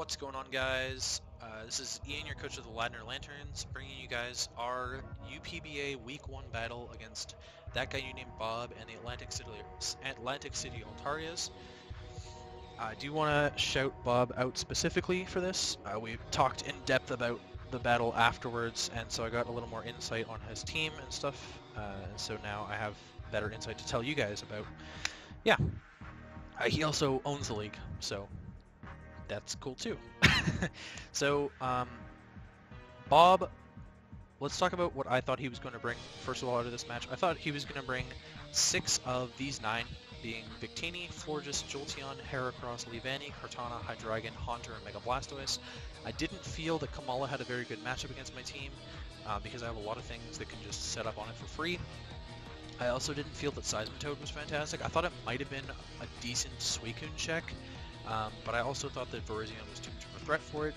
What's going on, guys? This is Ian, your coach of the Ladner Lanturns, bringing you guys our UPBA Week 1 battle against that guy you named Bob and the Atlantic City Altarias. I do want to shout Bob out specifically for this. We talked in depth about the battle afterwards, and so I got a little more insight on his team and stuff. And so now I have better insight to tell you guys about. Yeah, he also owns the league, so that's cool too. So, Bob, let's talk about what I thought he was going to bring, first of all, out of this match. I thought he was going to bring 6 of these 9, being Victini, Florges, Jolteon, Heracross, Leavanny, Kartana, Hydreigon, Haunter, and Mega Blastoise. I didn't feel that Kamala had a very good matchup against my team, because I have a lot of things that can just set up on it for free. I also didn't feel that Seismitoad was fantastic. I thought it might have been a decent Suicune check, but I also thought that Virizion was too much of a threat for it,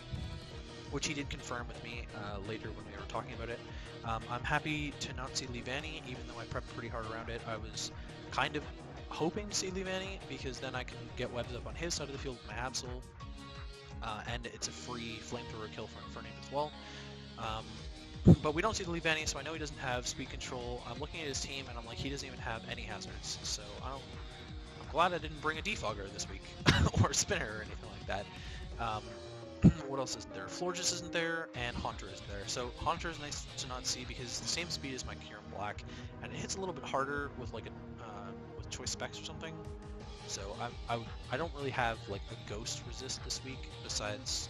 which he did confirm with me later when we were talking about it. I'm happy to not see Leavanny, even though I prepped pretty hard around it. I was kind of hoping to see Leavanny, because then I can get webs up on his side of the field with my Absol, and it's a free flamethrower kill for Infernape as well. But we don't see the Leavanny, so I know he doesn't have speed control. I'm looking at his team, and I'm like, he doesn't even have any hazards, so I'm glad I didn't bring a Defogger this week, or a Spinner or anything like that. What else isn't there? Florges isn't there, and Haunter isn't there. So Haunter is nice to not see because it's the same speed as my Kyurem Black, and it hits a little bit harder with like with Choice Specs or something. So I don't really have like a Ghost resist this week besides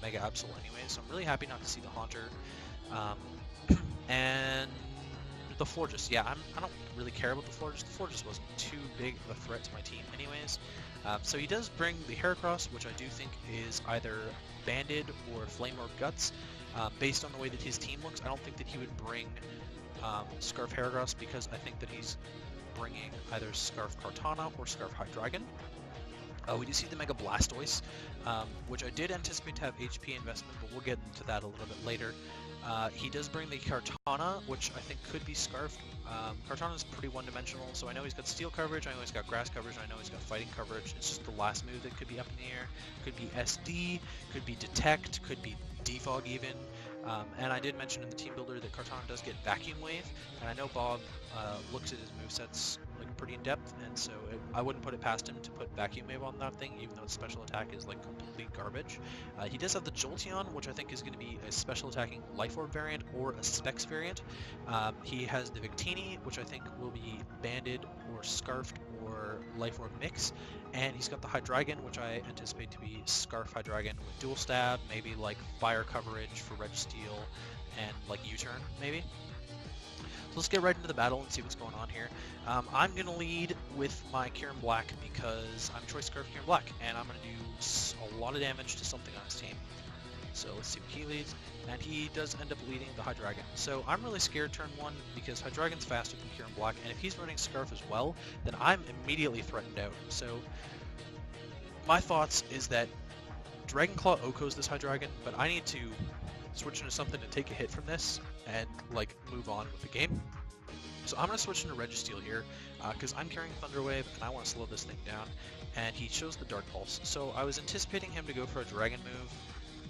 Mega Absol anyway. So I'm really happy not to see the Haunter. And the Florges, yeah, I don't really care about the Florges. The Florges wasn't too big of a threat to my team anyways. So he does bring the Heracross, which I do think is either Banded or Flame Orb Guts. Based on the way that his team looks, I don't think that he would bring Scarf Heracross, because I think that he's bringing either Scarf Kartana or Scarf Hydreigon. We do see the Mega Blastoise, which I did anticipate to have HP investment, but we'll get into that a little bit later. He does bring the Kartana, which I think could be Scarfed. Kartana is pretty one-dimensional, so I know he's got Steel coverage, I know he's got Grass coverage, I know he's got Fighting coverage. It's just the last move that could be up in the air. Could be SD, could be Detect, could be Defog even. And I did mention in the team builder that Kartana does get Vacuum Wave, and I know Bob looks at his movesets like pretty in depth, and so I wouldn't put it past him to put Vacuum Wave on that thing, even though its special attack is like complete garbage. He does have the Jolteon, which I think is going to be a special attacking Life Orb variant or a Specs variant. He has the Victini, which I think will be Banded or Scarfed or Life Orb mix, and he's got the Hydreigon, which I anticipate to be Scarf Hydreigon with Dual Stab, maybe like Fire coverage for Registeel, and like U-Turn maybe. So let's get right into the battle and see what's going on here. I'm going to lead with my Kyurem Black because I'm Choice Scarf Kyurem Black, and I'm going to do a lot of damage to something on his team. So let's see what he leads, and he does end up leading the Hydreigon. So I'm really scared turn 1 because Hydreigon's faster than Kyurem Black, and if he's running Scarf as well, then I'm immediately threatened out. So my thoughts is that Dragon Claw OHKOs this Hydreigon, but I need to switch into something to take a hit from this and like move on with the game. So I'm going to switch into Registeel here because I'm carrying Thunder Wave and I want to slow this thing down, and he chose the Dark Pulse. So I was anticipating him to go for a Dragon move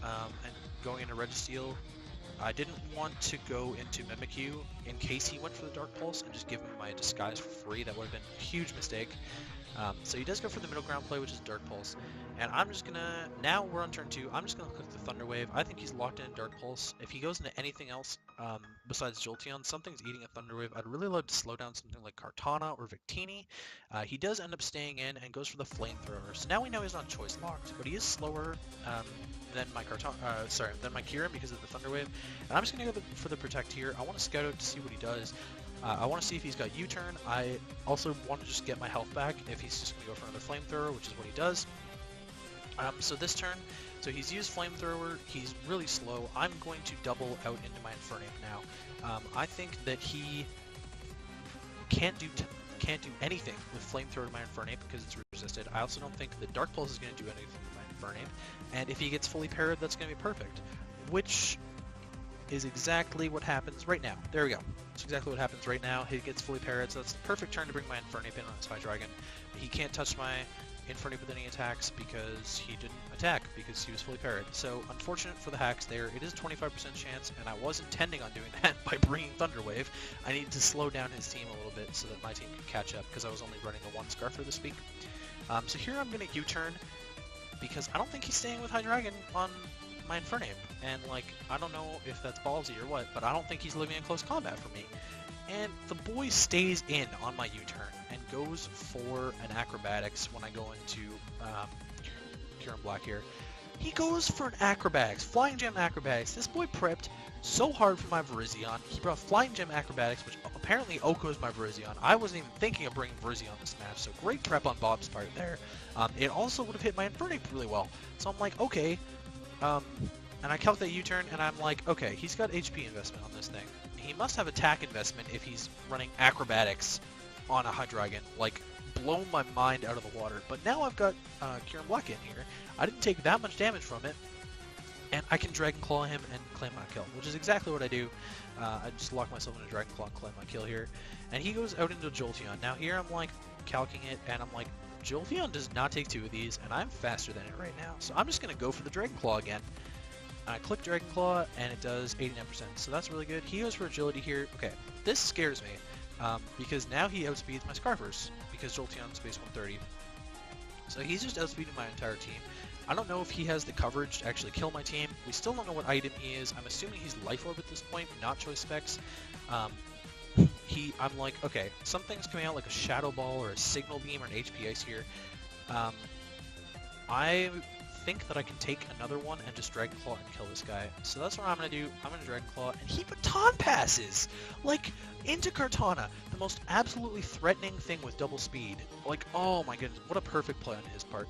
and going into Registeel. I didn't want to go into Mimikyu in case he went for the Dark Pulse and just give him my Disguise for free. That would have been a huge mistake. So he does go for the middle ground play, which is Dark Pulse. And I'm just going to, now we're on turn 2, I'm just going to click the Thunder Wave. I think he's locked in Dark Pulse. If he goes into anything else besides Jolteon, something's eating a Thunder Wave. I'd really love to slow down something like Kartana or Victini. He does end up staying in and goes for the Flamethrower. So now we know he's not choice locked, but he is slower than my Kyurem because of the Thunder Wave. And I'm just going to go for the Protect here. I want to scout out to see what he does. I want to see if he's got U-Turn. I also want to just get my health back if he's just going to go for another Flamethrower, which is what he does. So this turn, so he's used Flamethrower, he's really slow. I'm going to double out into my Infernape now. I think that he can't do anything with Flamethrower to my Infernape because it's resisted. I also don't think the Dark Pulse is going to do anything with my Infernape. And if he gets fully parried, that's going to be perfect. Which is exactly what happens right now. There we go. That's exactly what happens right now. He gets fully parried, so that's the perfect turn to bring my Infernape in on his Hydreigon. He can't touch my Infernape with any attacks because he didn't attack. because he was fully parried. So unfortunate for the hacks there. It is a 25% chance, and I was intending on doing that by bringing Thunderwave. I needed to slow down his team a little bit so that my team could catch up, because I was only running a 1 Scarfer this week. So here I'm going to U-turn, because I don't think he's staying with High Dragon on my Infernape. And, like, I don't know if that's ballsy or what, but I don't think he's living in close combat for me. And the boy stays in on my U-turn and goes for an Acrobatics when I go into Kieran Black here. He goes for an Acrobatics, Flying Gem Acrobatics. This boy prepped so hard for my Virizion. He brought Flying Gem Acrobatics, which apparently Oko's my Virizion. I wasn't even thinking of bringing Virizion this match, so great prep on Bob's part there. It also would have hit my Infernape really well. So I'm like, okay. And I calculate U-turn, and I'm like, okay, he's got HP investment on this thing. He must have attack investment if he's running Acrobatics on a Hydreigon. Like, blown my mind out of the water. But now I've got Kieran Black in here. I didn't take that much damage from it, and I can Dragon Claw him and claim my kill, which is exactly what I do. I just lock myself in a Dragon Claw and claim my kill here. And he goes out into Jolteon. Now here I'm like calcing it, and I'm like, Jolteon does not take 2 of these, and I'm faster than it right now. So I'm just going to go for the Dragon Claw again. I click Dragon Claw, and it does 89%, so that's really good. He goes for Agility here. Okay, this scares me, because now he outspeeds my Scarfers, because Jolteon's base 130. So he's just outspeeding my entire team. I don't know if he has the coverage to actually kill my team. We still don't know what item he is. I'm assuming he's Life Orb at this point, not Choice Specs. I'm like, okay, something's coming out like a Shadow Ball or a Signal Beam or an HP Ice here. I think that I can take another one and just Dragon Claw and kill this guy. So that's what I'm going to do. I'm going to Dragon Claw, and he baton passes! Like, into Kartana, the most absolutely threatening thing with double speed. Like, oh my goodness, what a perfect play on his part.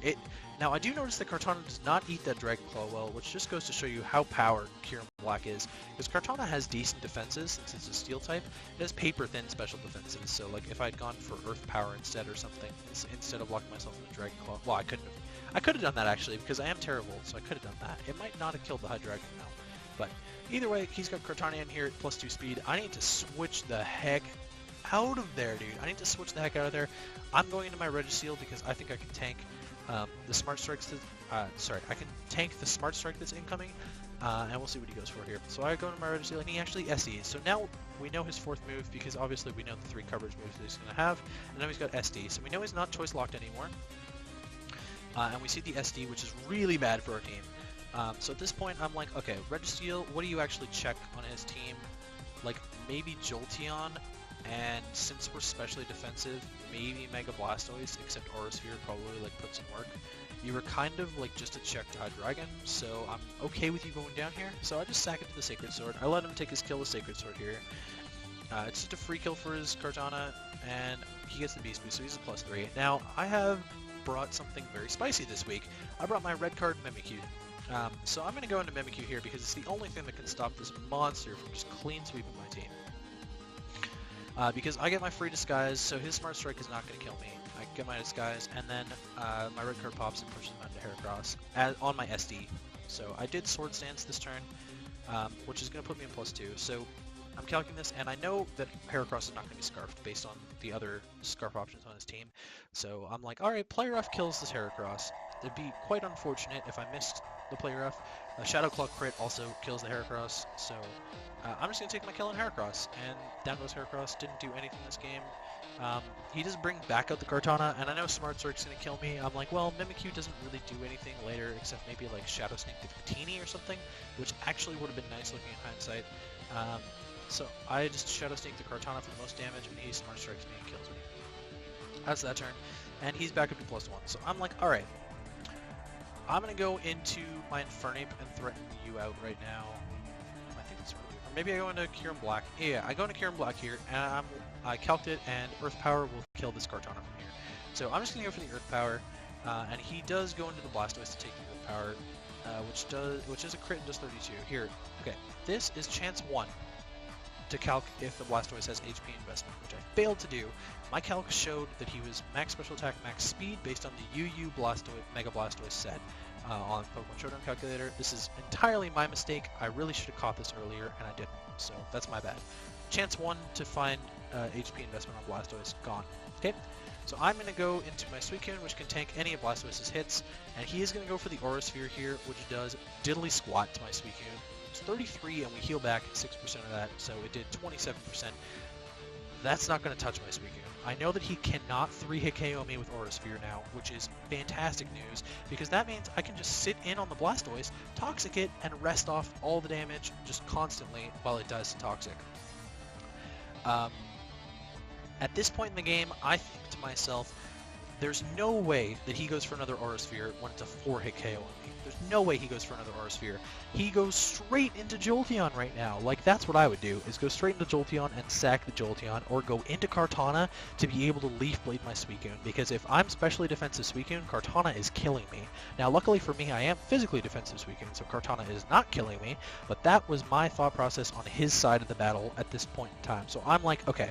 Now, I do notice that Kartana does not eat that Dragon Claw well, which just goes to show you how powered Kieran Black is. Because Kartana has decent defenses, since it's a Steel type. It has paper-thin special defenses, so like if I'd gone for Earth Power instead or something, instead of locking myself in a Dragon Claw, well, I couldn't have. I could have done that actually, because I am terrible, so I could have done that. It might not have killed the Hydreigon now. But either way, he's got Kartana in here at +2 speed. I need to switch the heck out of there, dude. I need to switch the heck out of there. I'm going into my Registeel because I think I can tank the Smart Strikes. I can tank the Smart Strike that's incoming, and we'll see what he goes for here. So I go into my Registeel, and he actually SEs. So now we know his 4th move, because obviously we know the 3 coverage moves that he's going to have, and now he's got SD. So we know he's not choice locked anymore. And we see the SD, which is really bad for our team. So at this point, I'm like, okay, Registeel, what do you actually check on his team? Like, maybe Jolteon, and since we're specially defensive, maybe Mega Blastoise, except Aura Sphere probably, like, put some work. You were kind of, like, just a check to Hydreigon, so I'm okay with you going down here. So I just sack it to the Sacred Sword. I let him take his kill with Sacred Sword here. It's just a free kill for his Kartana, and he gets the Beast Boost, so he's a +3. Now, I have brought something very spicy this week. I brought my red card Mimikyu. So I'm going to go into Mimikyu here because it's the only thing that can stop this monster from just clean sweeping my team. Because I get my free disguise, so his Smart Strike is not going to kill me. I get my disguise, and then my red card pops and pushes him into Heracross on my SD. So I did Sword Stance this turn, which is going to put me in +2. So I'm calculating this, and I know that Heracross is not going to be Scarfed based on the other Scarf options on his team. So I'm like, alright, Play Rough kills this Heracross. It'd be quite unfortunate if I missed the Play Rough. Shadow Claw crit also kills the Heracross, so I'm just going to take my kill on Heracross. And down goes Heracross, didn't do anything this game. He does bring back out the Kartana, and I know Smart Strike's going to kill me. I'm like, well, Mimikyu doesn't really do anything later, except maybe like Shadow Sneak the Victini or something, which actually would have been nice looking in hindsight. So I just Shadow Sneak the Kartana for the most damage, and he Smart Strikes me and kills me. That's that turn, and he's back up to +1. So I'm like, alright, I'm going to go into my Infernape and threaten you out right now. I think that's really good. Or maybe I go into Kieran Black. Yeah, I go into Kieran Black here, and I calc it, and Earth Power will kill this Kartana from here. So I'm just going to go for the Earth Power, and he does go into the Blastoise to take the Earth Power, which is a crit and does 32. Here, okay, this is chance 1. To calc if the Blastoise has HP investment, which I failed to do. My calc showed that he was max special attack, max speed based on the UU Mega Blastoise set on Pokemon Showdown calculator. This is entirely my mistake. I really should have caught this earlier, and I didn't, so that's my bad. Chance 1 to find HP investment on Blastoise, gone. Okay, So I'm going to go into my Suicune, which can tank any of Blastoise's hits, and he is going to go for the Aura Sphere here, which does diddly squat to my Suicune. It's 33, and we heal back 6% of that, so it did 27%. That's not going to touch my Suicune. I know that he cannot 3-hit KO me with Aura Sphere now, which is fantastic news, because that means I can just sit in on the Blastoise, Toxic it, and rest off all the damage just constantly while it does Toxic. At this point in the game, I think to myself, there's no way that he goes for another Aura Sphere when it's a 4-hit KO on me. There's no way he goes for another Aura Sphere. He goes straight into Jolteon right now. Like, that's what I would do, is go straight into Jolteon and sack the Jolteon, or go into Kartana to be able to Leaf Blade my Suicune, because if I'm specially defensive Suicune, Kartana is killing me. Now, luckily for me, I am physically defensive Suicune, so Kartana is not killing me, but that was my thought process on his side of the battle at this point in time. So I'm like, okay,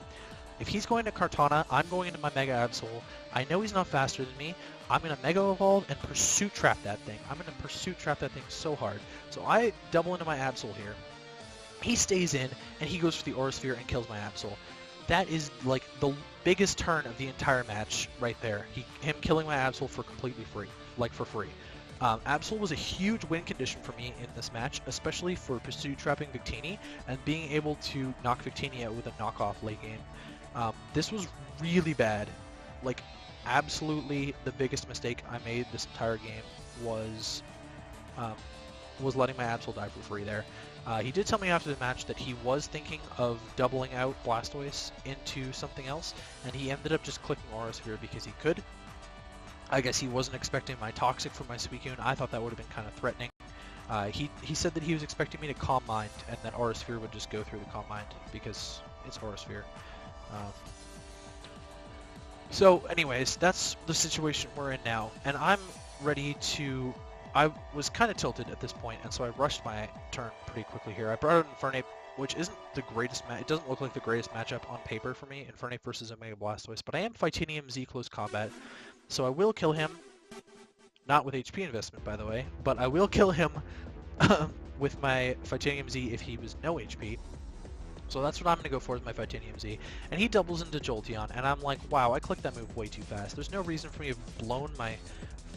if he's going to Kartana, I'm going into my Mega Absol. I know he's not faster than me. I'm going to Mega Evolve and Pursuit Trap that thing. I'm going to Pursuit Trap that thing so hard. So I double into my Absol here. He stays in, and he goes for the Aura Sphere and kills my Absol. That is like the biggest turn of the entire match right there. Him killing my Absol for completely free, like for free. Absol was a huge win condition for me in this match, especially for Pursuit Trapping Victini and being able to knock Victini out with a knockoff late game. This was really bad. Like, absolutely the biggest mistake I made this entire game was letting my Absol die for free there. He did tell me after the match that he was thinking of doubling out Blastoise into something else, and he ended up just clicking Aura Sphere because he could. I guess he wasn't expecting my Toxic from my Suicune. I thought that would have been kind of threatening. He said that he was expecting me to Calm Mind, and that Aura Sphere would just go through the Calm Mind because it's Aura Sphere. So anyways, that's the situation we're in now, and I'm ready to... I was kind of tilted at this point, and so I rushed my turn pretty quickly here. I brought out Infernape, which isn't the greatest it doesn't look like the greatest matchup on paper for me, Infernape versus a Mega Blastoise, but I am Fightinium Z close combat, so I will kill him, not with HP investment by the way, but I will kill him with my Fightinium Z if he was no HP. So that's what I'm going to go for with my Fightinium Z. And he doubles into Jolteon, and I'm like, wow, I clicked that move way too fast. There's no reason for me to have blown my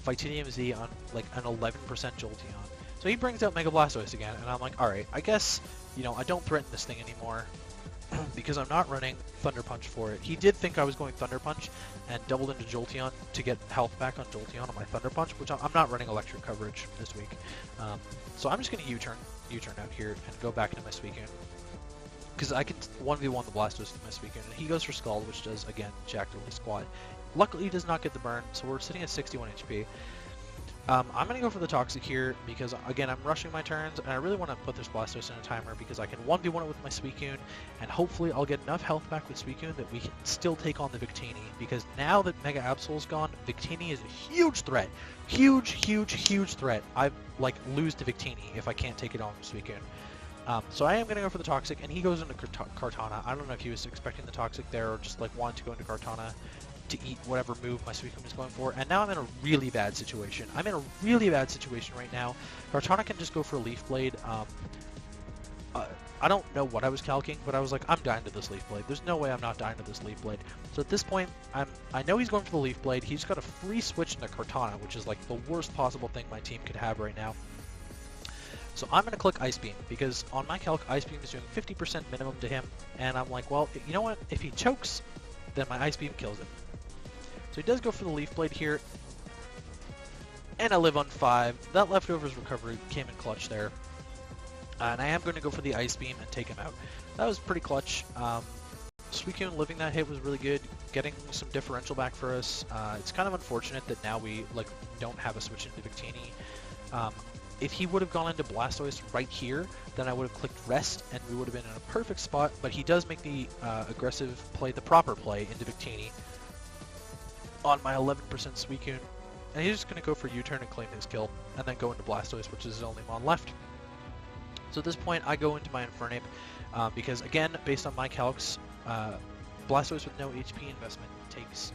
Fightinium Z on like an 11% Jolteon. So he brings out Mega Blastoise again, and I'm like, alright, I guess, you know, I don't threaten this thing anymore because I'm not running Thunder Punch for it. He did think I was going Thunder Punch and doubled into Jolteon to get health back on Jolteon on my Thunder Punch, which I'm not running electric coverage this week. So I'm just going to U-turn out here and go back into my Suicune, because I can 1v1 the Blastoise with my Suicune, and he goes for Scald, which does, again, Jack Diddly Squat. Luckily, he does not get the burn, so we're sitting at 61 HP. I'm going to go for the Toxic here, because, again, I'm rushing my turns, and I really want to put this Blastoise in a timer, because I can 1v1 it with my Suicune, and hopefully I'll get enough health back with Suicune that we can still take on the Victini, because now that Mega Absol's gone, Victini is a huge threat. Huge, huge, huge threat. I, like, lose to Victini if I can't take it on with Suicune. So I am going to go for the Toxic, and he goes into Kartana. I don't know if he was expecting the Toxic there, or just like wanted to go into Kartana to eat whatever move my Suicune is going for. And now I'm in a really bad situation. I'm in a really bad situation right now. Kartana can just go for a Leaf Blade. I don't know what I was calculating, but I was like, I'm dying to this Leaf Blade. There's no way I'm not dying to this Leaf Blade. So at this point, I know he's going for the Leaf Blade. He's got a free switch into Kartana, which is like the worst possible thing my team could have right now. So I'm going to click Ice Beam, because on my calc, Ice Beam is doing 50% minimum to him, and I'm like, well, you know what, if he chokes, then my Ice Beam kills him. So he does go for the Leaf Blade here, and I live on 5. That Leftovers recovery came in clutch there, and I am going to go for the Ice Beam and take him out. That was pretty clutch. Suicune living that hit was really good, getting some differential back for us. It's kind of unfortunate that now we don't have a switch into Victini. If he would have gone into Blastoise right here, then I would have clicked Rest, and we would have been in a perfect spot, but he does make the aggressive play, the proper play, into Victini on my 11% Suicune, and he's just going to go for U-turn and claim his kill, and then go into Blastoise, which is his only mon left. So at this point, I go into my Infernape, because again, based on my calcs, Blastoise with no HP investment takes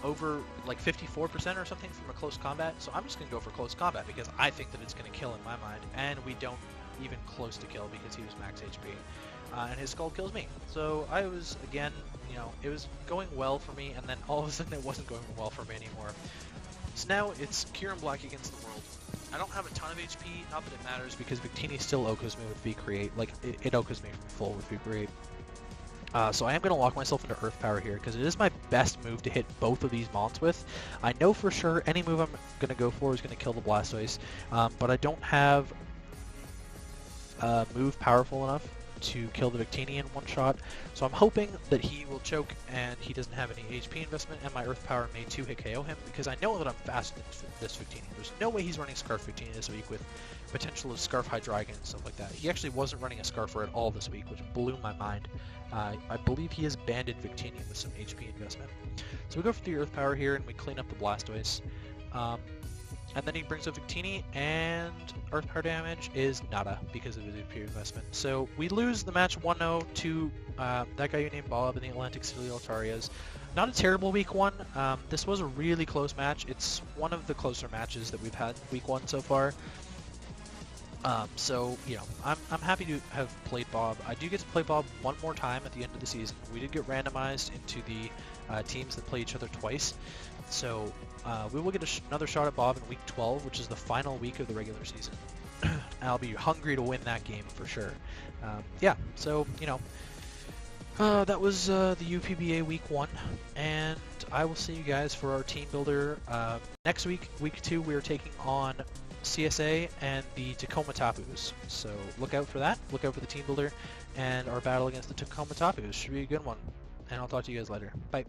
over like 54% or something from a close combat, so I'm just going to go for close combat because I think that it's going to kill in my mind, and we don't even close to kill because he was max HP, and his Scald kills me. So I was, again, you know, it was going well for me, and then all of a sudden it wasn't going well for me anymore. So now it's Kieran Black against the world. I don't have a ton of HP, not that it matters, because Victini still Okos me with V-Create. Like, it Okos me from full with V-Create. So I am going to lock myself into Earth Power here, because it is my best move to hit both of these mons with. I know for sure any move I'm going to go for is going to kill the Blastoise, but I don't have a move powerful enough to kill the Victini in one shot, so I'm hoping that he will choke and he doesn't have any HP investment, and my Earth Power may 2-hit KO him, because I know that I'm fast in this Victini. There's no way he's running Scarf Victini this week with potential of Scarf Hydreigon and stuff like that. He actually wasn't running a Scarfer at all this week, which blew my mind. I believe he has banded Victini with some HP investment. So we go for the Earth Power here and we clean up the Blastoise. And then he brings up Victini, and Earth Power damage is nada because of his HP investment. So we lose the match 1-0 to that guy you named Bob in the Atlantic City Altarias. Not a terrible week 1. This was a really close match. It's one of the closer matches that we've had week 1 so far. So, you know, I'm happy to have played Bob. I do get to play Bob one more time at the end of the season. We did get randomized into the teams that play each other twice. So we will get another shot at Bob in week 12, which is the final week of the regular season. I'll be hungry to win that game for sure. Yeah, so, you know, that was the UPBA week 1, and I will see you guys for our team builder. Next week, week 2, we are taking on CSA and the Tacoma Tapus. So look out for that. Look out for the team builder and our battle against the Tacoma Tapus. Should be a good one. And I'll talk to you guys later. Bye.